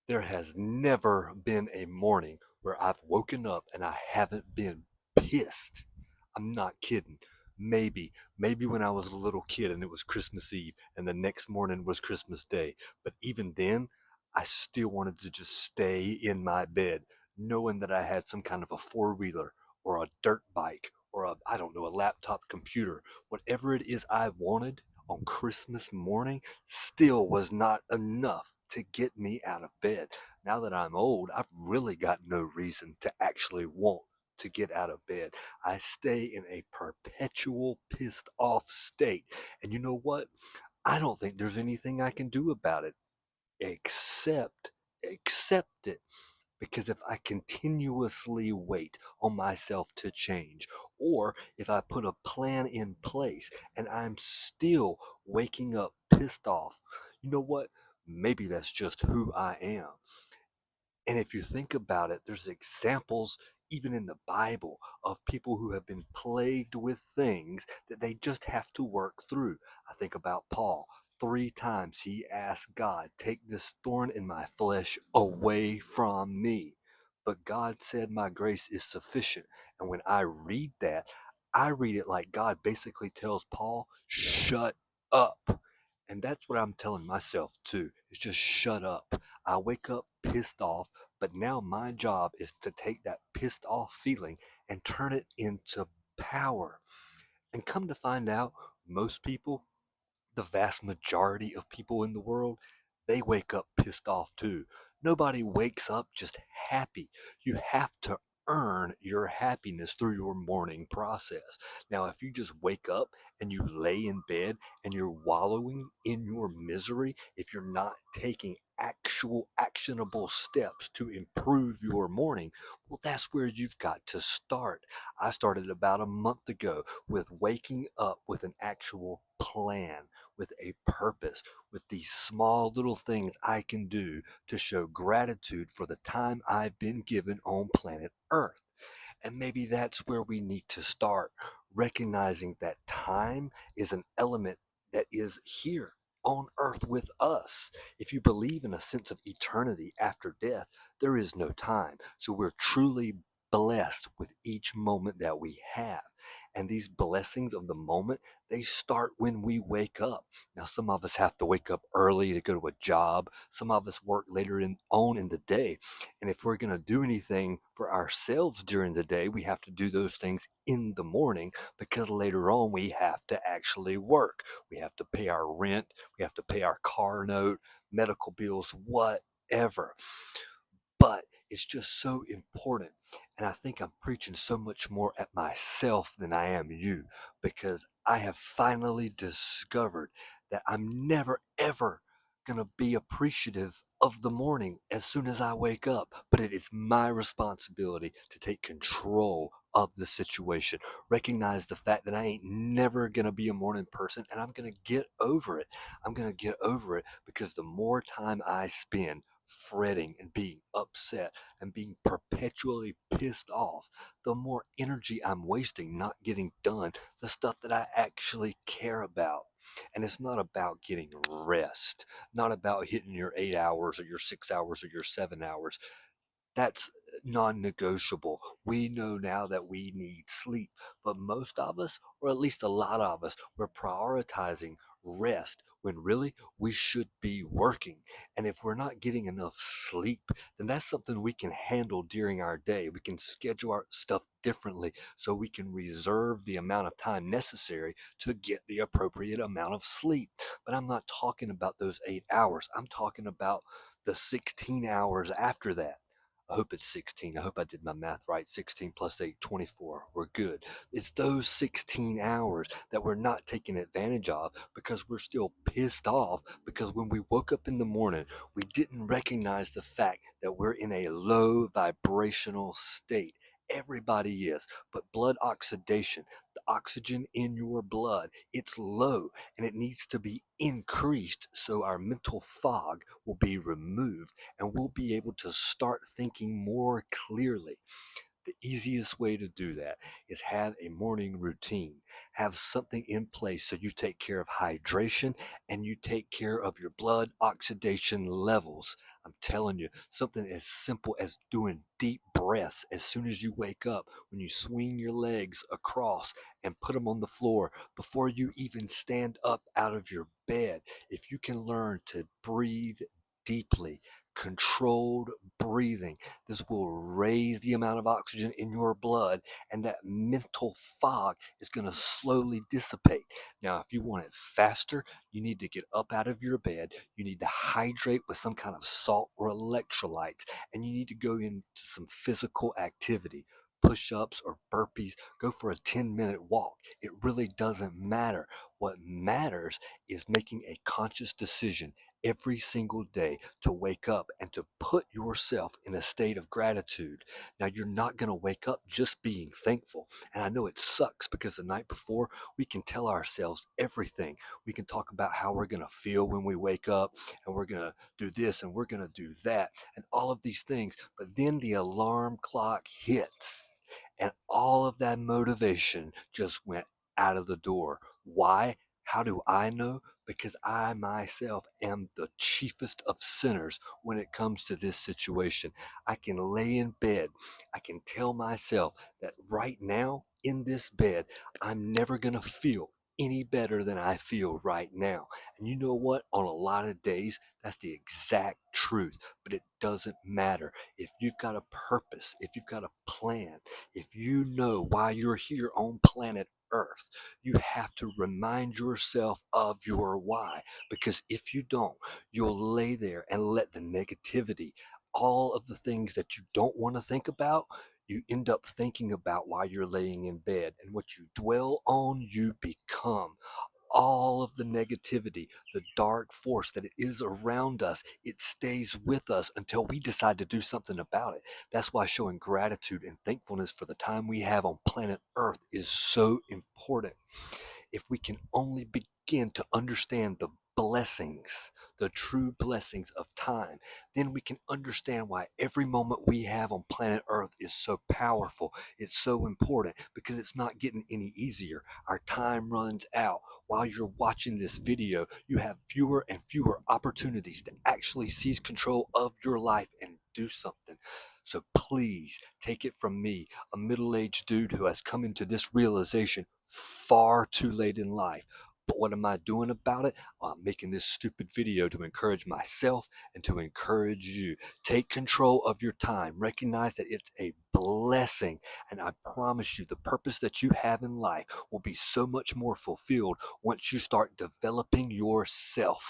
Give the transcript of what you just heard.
There has never been a morning where I've woken up and I haven't been pissed. I'm not kidding. Maybe when I was a little kid and it was Christmas Eve and the next morning was Christmas Day. But even then, I still wanted to just stay in my bed, knowing that I had some kind of a four-wheeler or a dirt bike or I don't know, a laptop computer. Whatever it is I wanted on Christmas morning still was not enough to get me out of bed. Now that I'm old, I've really got no reason to actually want to get out of bed. I stay in a perpetual pissed off state. And you know what? I don't think there's anything I can do about it except accept it. Because if I continuously wait on myself to change, or if I put a plan in place and I'm still waking up pissed off, you know what? Maybe that's just who I am. And if you think about it, there's examples even in the Bible of people who have been plagued with things that they just have to work through. I think about Paul. 3 times he asked God, take this thorn in my flesh away from me. But God said, my grace is sufficient. And when I read that, I read it like God basically tells Paul, shut up. And that's what I'm telling myself too, is just shut up. I wake up pissed off, but now my job is to take that pissed off feeling and turn it into power. And come to find out, most people, the vast majority of people in the world, they wake up pissed off too. Nobody wakes up just happy. You have to earn your happiness through your morning process. Now, if you just wake up and you lay in bed and you're wallowing in your misery, if you're not taking actual actionable steps to improve your morning, well, that's where you've got to start. I started about a month ago with waking up with an actual plan, with a purpose, with these small little things I can do to show gratitude for the time I've been given on planet Earth. And maybe that's where we need to start, recognizing that time is an element that is here on earth with us. If you believe in a sense of eternity after death, there is no time. So we're truly blessed with each moment that we have. And these blessings of the moment, they start when we wake up. Now, some of us have to wake up early to go to a job. Some of us work later on in the day. And if we're going to do anything for ourselves during the day, we have to do those things in the morning because later on we have to actually work. We have to pay our rent, we have to pay our car note, medical bills, whatever. But it's just so important. And I think I'm preaching so much more at myself than I am you because I have finally discovered that I'm never, ever going to be appreciative of the morning as soon as I wake up. But it is my responsibility to take control of the situation. Recognize the fact that I ain't never going to be a morning person and I'm going to get over it. I'm going to get over it because the more time I spend fretting and being upset and being perpetually pissed off, the more energy I'm wasting not getting done the stuff that I actually care about. And it's not about getting rest, not about hitting your 8 hours or your 6 hours or your 7 hours. That's non-negotiable. We know now that we need sleep, but most of us, or at least a lot of us, we're prioritizing rest when really we should be working. And if we're not getting enough sleep, then that's something we can handle during our day. We can schedule our stuff differently so we can reserve the amount of time necessary to get the appropriate amount of sleep. But I'm not talking about those 8 hours. I'm talking about the 16 hours after that. I hope it's 16. I hope I did my math right. 16 plus 8, 24. We're good. It's those 16 hours that we're not taking advantage of because we're still pissed off because when we woke up in the morning, we didn't recognize the fact that we're in a low vibrational state. Everybody is, but blood oxidation, the oxygen in your blood, it's low and it needs to be increased so our mental fog will be removed and we'll be able to start thinking more clearly. The easiest way to do that is have a morning routine. Have something in place so you take care of hydration and you take care of your blood oxidation levels. I'm telling you, something as simple as doing deep breaths as soon as you wake up, when you swing your legs across and put them on the floor before you even stand up out of your bed. If you can learn to breathe deeply, controlled breathing, this will raise the amount of oxygen in your blood, and that mental fog is going to slowly dissipate. Now, if you want it faster, you need to get up out of your bed. You need to hydrate with some kind of salt or electrolytes, and you need to go into some physical activity. Push ups or burpees, go for a 10-minute walk. It really doesn't matter. What matters is making a conscious decision every single day to wake up and to put yourself in a state of gratitude. Now, you're not going to wake up just being thankful. And I know it sucks because the night before, we can tell ourselves everything. We can talk about how we're going to feel when we wake up, and we're going to do this and we're going to do that and all of these things. But then the alarm clock hits, and all of that motivation just went out of the door. Why? How do I know? Because I myself am the chiefest of sinners when it comes to this situation. I can lay in bed. I can tell myself that right now in this bed, I'm never going to feel any better than I feel right now. And you know what? On a lot of days, that's the exact truth, but it doesn't matter. If you've got a purpose, if you've got a plan, if you know why you're here on planet Earth, you have to remind yourself of your why. Because if you don't, you'll lay there and let the negativity, all of the things that you don't want to think about, you end up thinking about while you're laying in bed. And what you dwell on, you become. All of the negativity, the dark force that it is around us, it stays with us until we decide to do something about it. That's why showing gratitude and thankfulness for the time we have on planet Earth is so important. If we can only begin to understand the blessings, the true blessings of time, then we can understand why every moment we have on planet Earth is so powerful. It's so important because it's not getting any easier. Our time runs out. While you're watching this video, you have fewer and fewer opportunities to actually seize control of your life and do something. So please take it from me, a middle-aged dude who has come into this realization far too late in life. But what am I doing about it? Well, I'm making this stupid video to encourage myself and to encourage you. Take control of your time. Recognize that it's a blessing. And I promise you, the purpose that you have in life will be so much more fulfilled once you start developing yourself.